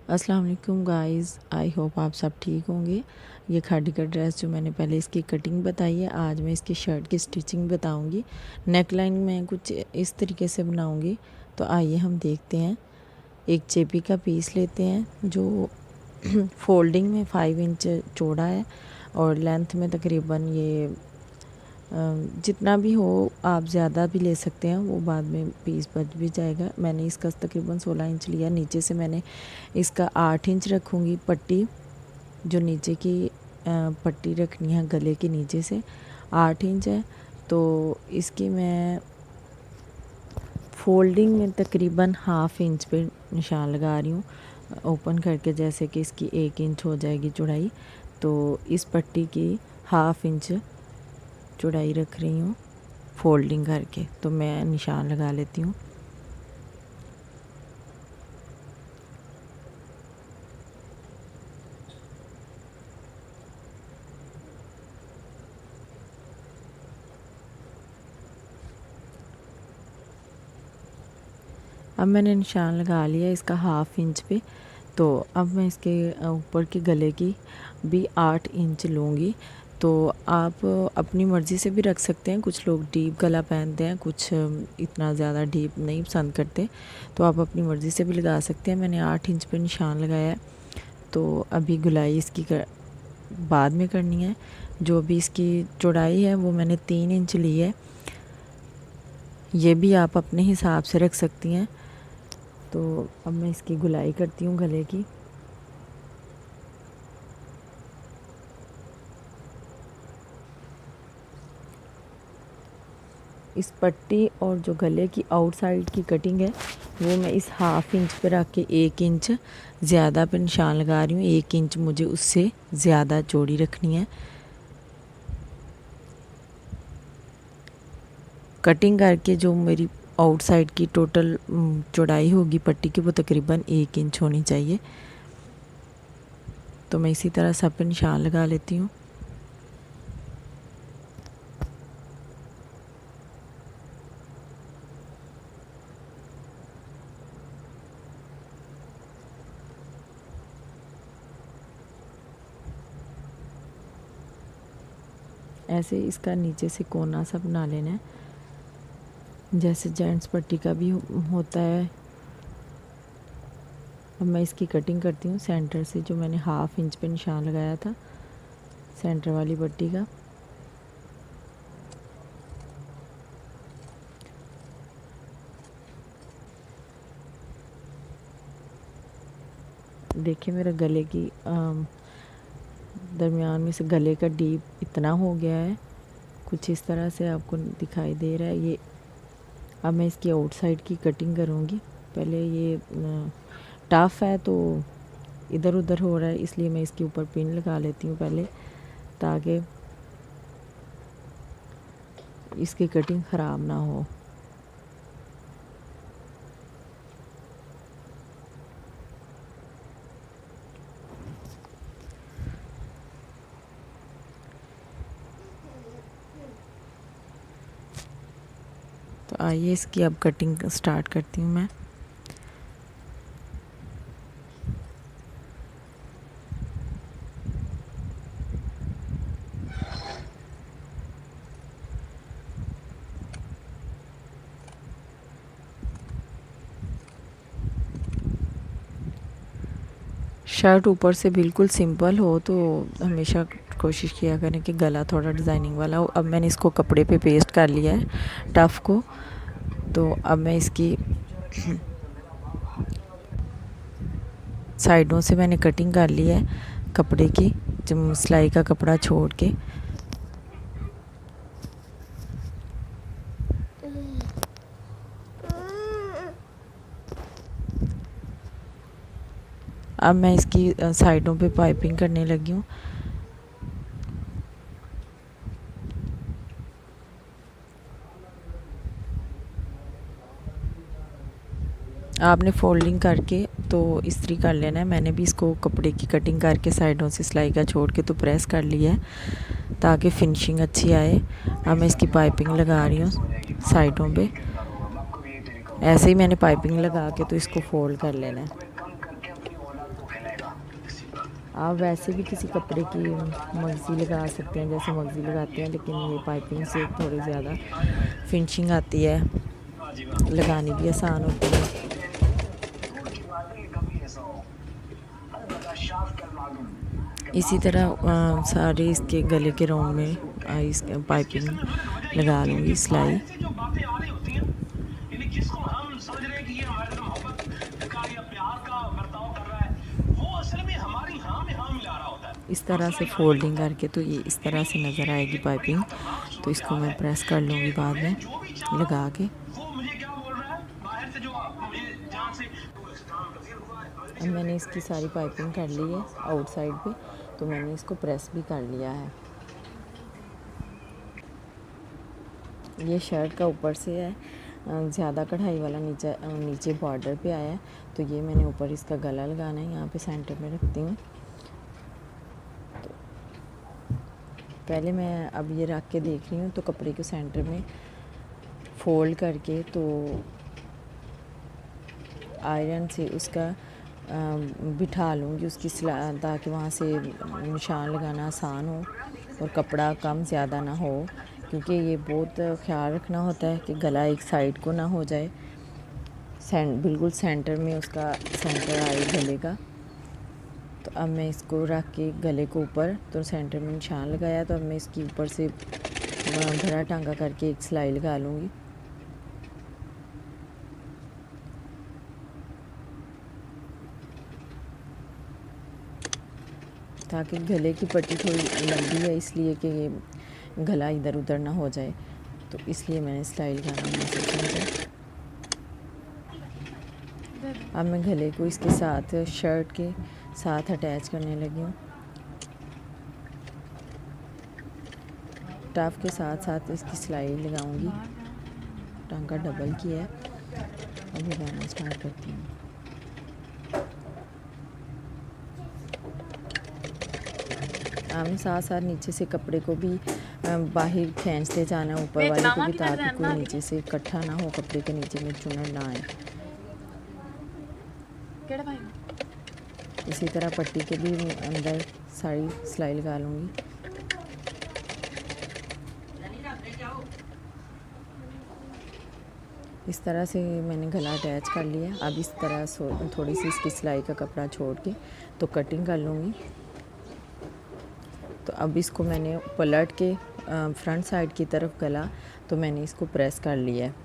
अस्सलाम वालेकुम guys, I hope आप सब ठीक होंगे। ये खादी का ड्रेस जो मैंने पहले इसकी कटिंग बताई है, आज मैं इसकी शर्ट की स्टिचिंग बताऊंगी। नेक लाइन मैं कुछ इस तरीके से बनाऊंगी, तो आइए हम देखते हैं। एक चेपी का पीस लेते हैं जो फोल्डिंग में 5 इंच चौड़ा है और लेंथ में तकरीबन ये जितना भी हो, आप ज़्यादा भी ले सकते हैं, वो बाद में पीस बच भी जाएगा। मैंने इसका तकरीबन 16 इंच लिया। नीचे से मैंने इसका 8 इंच रखूँगी पट्टी, जो नीचे की पट्टी रखनी है गले के नीचे से 8 इंच है। तो इसकी मैं फोल्डिंग में तकरीबन हाफ इंच पे निशान लगा रही हूँ, ओपन करके, जैसे कि इसकी 1 इंच हो जाएगी चौड़ाई। तो इस पट्टी की हाफ इंच चौड़ाई रख रही हूँ फोल्डिंग करके, तो मैं निशान लगा लेती हूँ। अब मैंने निशान लगा लिया इसका हाफ इंच पे। तो अब मैं इसके ऊपर के गले की भी 8 इंच लूँगी। तो आप अपनी मर्ज़ी से भी रख सकते हैं। कुछ लोग डीप गला पहनते हैं, कुछ इतना ज़्यादा डीप नहीं पसंद करते, तो आप अपनी मर्ज़ी से भी लगा सकते हैं। मैंने 8 इंच पे निशान लगाया है। तो अभी गुलाई इसकी बाद में करनी है। जो भी इसकी चौड़ाई है वो मैंने 3 इंच ली है। ये भी आप अपने हिसाब से रख सकती हैं। तो अब मैं इसकी गुलाई करती हूँ गले की। इस पट्टी और जो गले की आउटसाइड की कटिंग है वो मैं इस हाफ इंच पे रख के 1 इंच ज़्यादा पे निशान लगा रही हूँ। 1 इंच मुझे उससे ज़्यादा चौड़ी रखनी है। कटिंग करके जो मेरी आउटसाइड की टोटल चौड़ाई होगी पट्टी की, वो तकरीबन 1 इंच होनी चाहिए। तो मैं इसी तरह सब पे निशान लगा लेती हूँ। ऐसे इसका नीचे से कोना सा बना लेना है, जैसे जेंट्स पट्टी का भी होता है। अब मैं इसकी कटिंग करती हूँ सेंटर से, जो मैंने हाफ इंच पे निशान लगाया था सेंटर वाली पट्टी का। देखिए मेरा गले की दरमियान में से गले का डीप इतना हो गया है, कुछ इस तरह से आपको दिखाई दे रहा है ये। अब मैं इसकी आउटसाइड की कटिंग करूँगी। पहले ये टफ है तो इधर उधर हो रहा है, इसलिए मैं इसके ऊपर पिन लगा लेती हूँ पहले, ताकि इसकी कटिंग ख़राब ना हो। तो आइए इसकी अब कटिंग स्टार्ट करती हूँ मैं। शर्ट ऊपर से बिल्कुल सिंपल हो तो हमेशा कोशिश किया करें कि गला थोड़ा डिज़ाइनिंग वाला हो। अब मैंने इसको कपड़े पे पेस्ट कर लिया है टफ़ को। तो अब मैं इसकी साइडों से मैंने कटिंग कर ली है कपड़े की, जब सिलाई का कपड़ा छोड़ के। अब मैं इसकी साइडों पे पाइपिंग करने लगी हूँ। आपने फोल्डिंग करके तो इस्त्री कर लेना है। मैंने भी इसको कपड़े की कटिंग करके साइडों से सिलाई का छोड़ के तो प्रेस कर लिया है, ताकि फिनिशिंग अच्छी आए। अब मैं इसकी पाइपिंग लगा रही हूँ साइडों पे। ऐसे ही मैंने पाइपिंग लगा के तो इसको फोल्ड कर लेना है। आप वैसे भी किसी कपड़े की मगज़ी लगा सकते हैं, जैसे मगज़ी लगाते हैं, लेकिन ये पाइपिंग से थोड़ी ज़्यादा फिनिशिंग आती है, लगानी भी आसान होती है। इसी तरह सारे इसके गले के राउंड में इस पाइपिंग लगा लूँगी, सिलाई। इस तरह से फोल्डिंग करके तो ये इस तरह से नज़र आएगी पाइपिंग। तो इसको मैं प्रेस कर लूँगी बाद में लगा के। अब मैंने इसकी सारी पाइपिंग कर ली है आउटसाइड पे, तो मैंने इसको प्रेस भी कर लिया है। ये शर्ट का ऊपर से है, ज़्यादा कढ़ाई वाला नीचे बॉर्डर पे आया है, तो ये मैंने ऊपर इसका गला लगाना है, यहाँ पे सेंटर में रखती हूँ। तो पहले मैं अब ये रख के देख रही हूँ, तो कपड़े को सेंटर में फोल्ड करके तो आयरन से उसका बिठा लूँगी उसकी सिलाई, ताकि वहाँ से निशान लगाना आसान हो और कपड़ा कम ज़्यादा ना हो, क्योंकि ये बहुत ख्याल रखना होता है कि गला एक साइड को ना हो जाए, बिल्कुल सेंटर में उसका सेंटर आए गले का। तो अब मैं इसको रख के गले को ऊपर तो सेंटर में निशान लगाया, तो अब मैं इसके ऊपर से भरा टांगा करके एक सिलाई लगा लूँगी। ताकि गले की पट्टी थोड़ी लंबी है, इसलिए कि ये गला इधर उधर ना हो जाए, तो इसलिए मैंने सिलाई लगाना मुझे। अब मैं गले को इसके साथ शर्ट के साथ अटैच करने लगी हूँ। टफ के साथ साथ इसकी सिलाई लगाऊंगी। टांका डबल किया है, अब लगाना स्टार्ट करती हूँ। आपने साथ साथ नीचे से कपड़े को भी बाहर खींचते जाना, ऊपर वाले को भी, ताकि कोई नीचे से इकट्ठा ना हो, कपड़े के नीचे में चुनर ना आए। इसी तरह पट्टी के भी अंदर सारी सिलाई लगा लूँगी। इस तरह से मैंने गला अटैच कर लिया। अब इस तरह थोड़ी सी इसकी सिलाई का कपड़ा छोड़ के तो कटिंग कर लूँगी। तो अब इसको मैंने पलट के फ्रंट साइड की तरफ गला, तो मैंने इसको प्रेस कर लिया है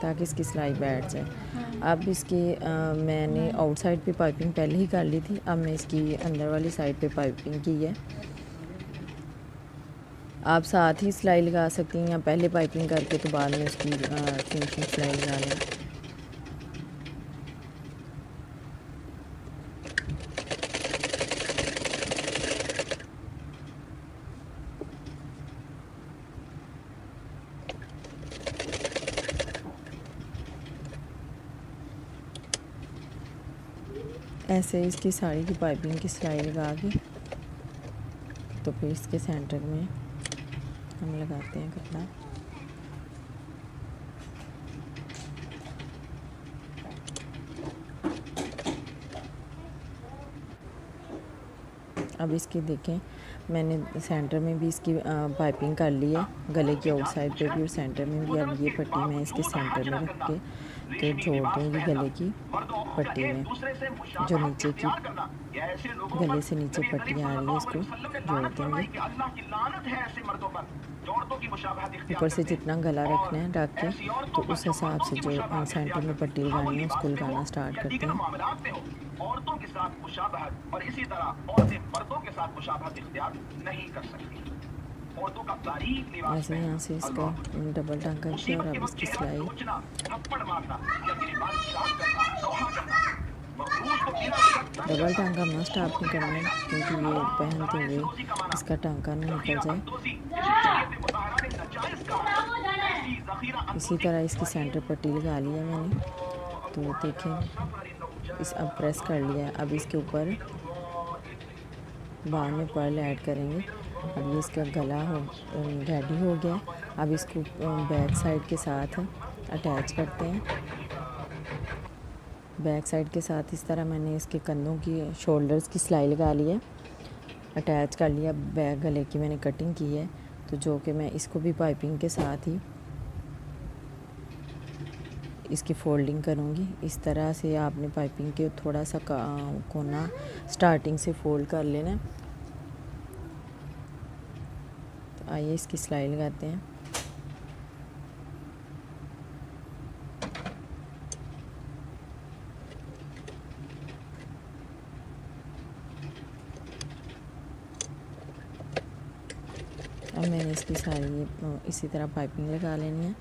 ताकि इसकी सिलाई बैठ जाए। अब इसकी मैंने आउटसाइड पे पाइपिंग पहले ही कर ली थी, अब मैं इसकी अंदर वाली साइड पे पाइपिंग की है। आप साथ ही सिलाई लगा सकती हैं या पहले पाइपिंग करके तो बाद में उसकी फिनिशिंग सिलाई लगा लें। ऐसे इसकी साड़ी की पाइपिंग की सिलाई लगा के तो फिर इसके सेंटर में हम लगाते हैं कपड़ा। अब इसकी देखें, मैंने सेंटर में भी इसकी पाइपिंग कर ली है, गले की आउटसाइड पे भी और सेंटर में भी। अब ये पट्टी मैं इसके सेंटर में रख के तो जोड़ दूँगी गले की पट्टी में, जो नीचे की गले से नीचे पट्टी आ रही है इसको जोड़ देंगे। ऊपर से जितना गला रखना है रख के, तो उस हिसाब से जो सेंटर में पट्टी लगानी है उसको लगाना स्टार्ट करते हैं। औरतों के साथ मुशाबहत और इसी तरह औरतें मर्दों के साथ मुशाबहत इख्तियार नहीं कर सकती। औरतों का बारीक लिबास ऐसे यहाँ से इसका डबल टांका किया और अब इसकी सिलाई डबल टांका मस्ट आपने करना है, क्योंकि ये पहनते हुए इसका टांका ना निकल जाए। इसी तरह इसकी सेंटर पट्टी लगा लिया मैंने, तो देखें इस अब प्रेस कर लिया है। अब इसके ऊपर बाद में पर्ल ऐड करेंगे। अब ये इसका गला रेडी हो गया। अब इसको बैक साइड के साथ अटैच करते हैं। बैक साइड के साथ इस तरह मैंने इसके कंधों की शोल्डर्स की सिलाई लगा ली है, अटैच कर लिया। बैक गले की मैंने कटिंग की है, तो जो कि मैं इसको भी पाइपिंग के साथ ही इसकी फोल्डिंग करूँगी। इस तरह से आपने पाइपिंग के थोड़ा सा कोना स्टार्टिंग से फोल्ड कर लेना। तो आइए इसकी सिलाई लगाते हैं। अब मैंने इसकी सारी इसी तरह पाइपिंग लगा लेनी है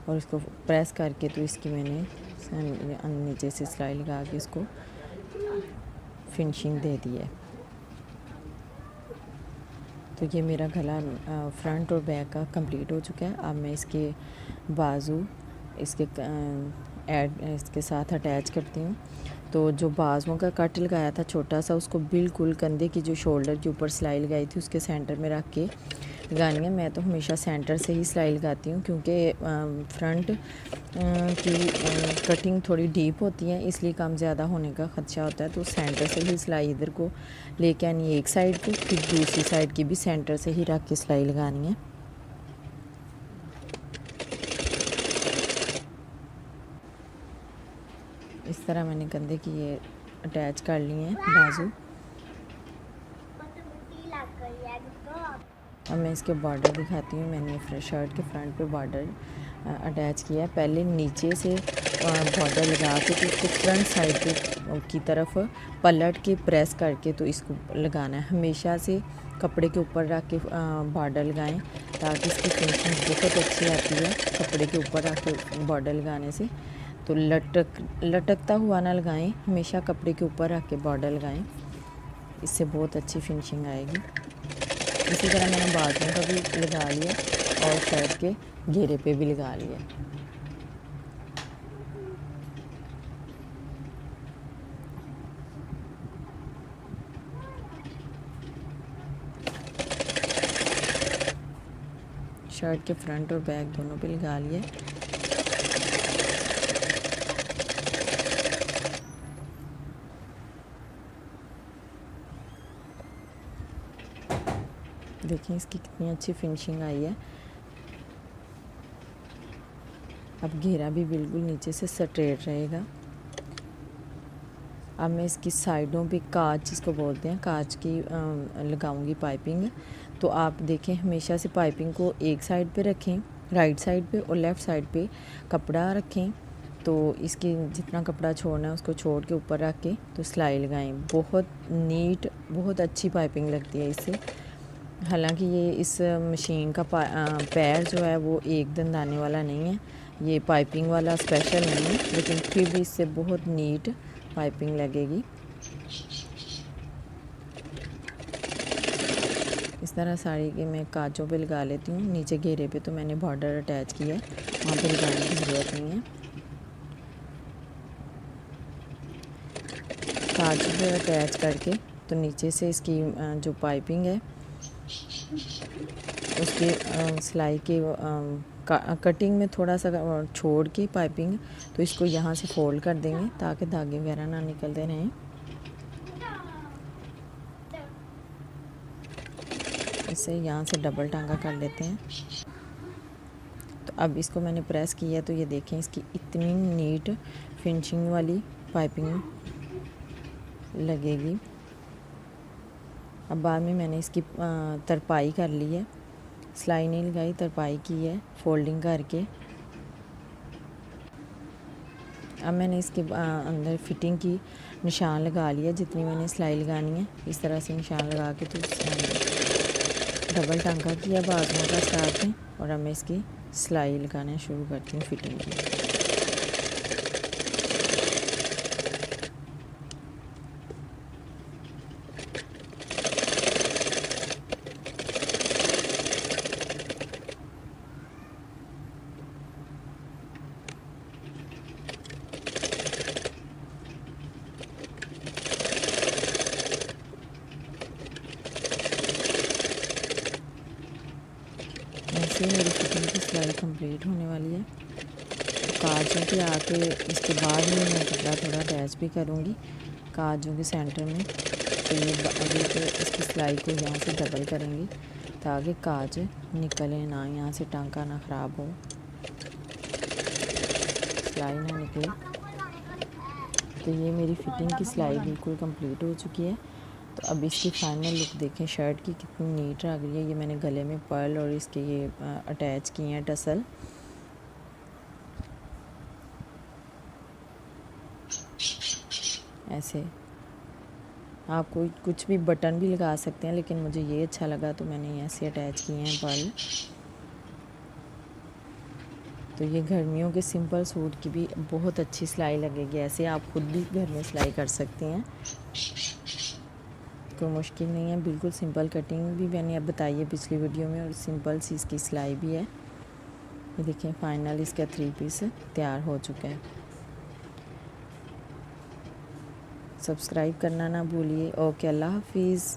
और इसको प्रेस करके तो इसकी मैंने नीचे से सिलाई लगा के इसको फिनिशिंग दे दी है। तो ये मेरा गला फ्रंट और बैक का कंप्लीट हो चुका है। अब मैं इसके बाजू इसके साथ अटैच करती हूँ। तो जो बाजुओं का कट लगाया था छोटा सा, उसको बिल्कुल कंधे की जो शोल्डर के ऊपर सिलाई लगाई थी उसके सेंटर में रख के लगानी है। मैं तो हमेशा सेंटर से ही सिलाई लगाती हूँ, क्योंकि फ्रंट की कटिंग थोड़ी डीप होती है, इसलिए कम ज़्यादा होने का ख़दशा होता है। तो सेंटर से ही सिलाई इधर को लेके आनी है एक साइड पे, फिर दूसरी साइड की भी सेंटर से ही रख के सिलाई लगानी है। इस तरह मैंने कंधे की ये अटैच कर लिए हैं बाजू। अब मैं इसके बॉर्डर दिखाती हूँ। मैंने शर्ट के फ्रंट पे बॉर्डर अटैच किया है। पहले नीचे से बॉर्डर लगा के तो इसको फ्रंट साइड पे की तरफ पलट के प्रेस करके तो इसको लगाना है। हमेशा से कपड़े के ऊपर रख के बॉर्डर लगाएं, ताकि इसकी फिनिशिंग बहुत अच्छी आती है। कपड़े के ऊपर रख के बॉर्डर लगाने से तो लटकता हुआ ना लगाएं, हमेशा कपड़े के ऊपर रख के बॉर्डर लगाएं, इससे बहुत अच्छी फिनिशिंग आएगी। इसी तरह मैंने बाजुओं का भी लगा लिया और शर्ट के घेरे पे भी लगा लिया। शर्ट के फ्रंट और बैक दोनों पे लगा लिए। देखिए इसकी कितनी अच्छी फिनिशिंग आई है। अब घेरा भी बिल्कुल नीचे से स्ट्रेट रहेगा। अब मैं इसकी साइडों पे कांच, इसको बोलते हैं कांच की, लगाऊंगी पाइपिंग। तो आप देखें हमेशा से पाइपिंग को एक साइड पे रखें, राइट साइड पे, और लेफ़्ट साइड पे कपड़ा रखें। तो इसकी जितना कपड़ा छोड़ना है उसको छोड़ के ऊपर रख के तो सिलाई लगाएं। बहुत नीट, बहुत अच्छी पाइपिंग लगती है इससे। हालांकि ये इस मशीन का पैर जो है वो एक दंदाने वाला नहीं है, ये पाइपिंग वाला स्पेशल नहीं है, लेकिन फिर भी इससे बहुत नीट पाइपिंग लगेगी। इस तरह साड़ी के मैं कांचों पे लगा लेती हूँ। नीचे घेरे पे तो मैंने बॉर्डर अटैच किया है, वहाँ पे लगाने की ज़रूरत नहीं है। कांच पे अटैच करके तो नीचे से इसकी जो पाइपिंग है उसकी सिलाई के कटिंग में थोड़ा सा छोड़ के पाइपिंग, तो इसको यहाँ से फोल्ड कर देंगे ताकि धागे वगैरह ना निकलते रहें। इसे यहाँ से डबल टांगा कर लेते हैं। तो अब इसको मैंने प्रेस किया, तो ये देखें इसकी इतनी नीट फिनिशिंग वाली पाइपिंग लगेगी। अब बाद में मैंने इसकी तरपाई कर ली है, सिलाई नहीं लगाई, तरपाई की है फोल्डिंग करके। अब मैंने इसके अंदर फिटिंग की निशान लगा लिया, जितनी मैंने सिलाई लगानी है इस तरह से निशान लगा के तो डबल टांका किया बाजुओं का स्टार्ट में, और अब मैं इसकी सिलाई लगाना शुरू करती हूँ फिटिंग की। ऐसे मेरी फिटिंग की सिलाई कंप्लीट होने वाली है। काजों के आके इसके बाद में मैं कपड़ा थोड़ा अटैच भी करूँगी काजों के सेंटर में। तो ये अभी तो इसकी सिलाई को यहाँ से डबल करेंगे ताकि काज निकले ना, यहाँ से टांका ना ख़राब हो, सिलाई ना निकले। तो ये मेरी फिटिंग की सिलाई बिल्कुल कंप्लीट हो चुकी है। तो अब इसकी फाइनल लुक देखें शर्ट की कितनी नीट लग रही है। ये मैंने गले में पर्ल और इसके ये अटैच किए हैं टसल। ऐसे आप कोई कुछ भी बटन भी लगा सकते हैं, लेकिन मुझे ये अच्छा लगा तो मैंने ऐसे अटैच किए हैं पर्ल। तो ये गर्मियों के सिंपल सूट की भी बहुत अच्छी सिलाई लगेगी। ऐसे आप खुद भी घर में सिलाई कर सकते हैं, कोई मुश्किल नहीं है। बिल्कुल सिंपल कटिंग भी मैंने अब बताई है पिछली वीडियो में, और सिंपल सी इसकी सिलाई भी है। ये देखिए फाइनल इसका 3 पीस तैयार हो चुका है। सब्सक्राइब करना ना भूलिए। ओके, अल्लाह हाफिज़।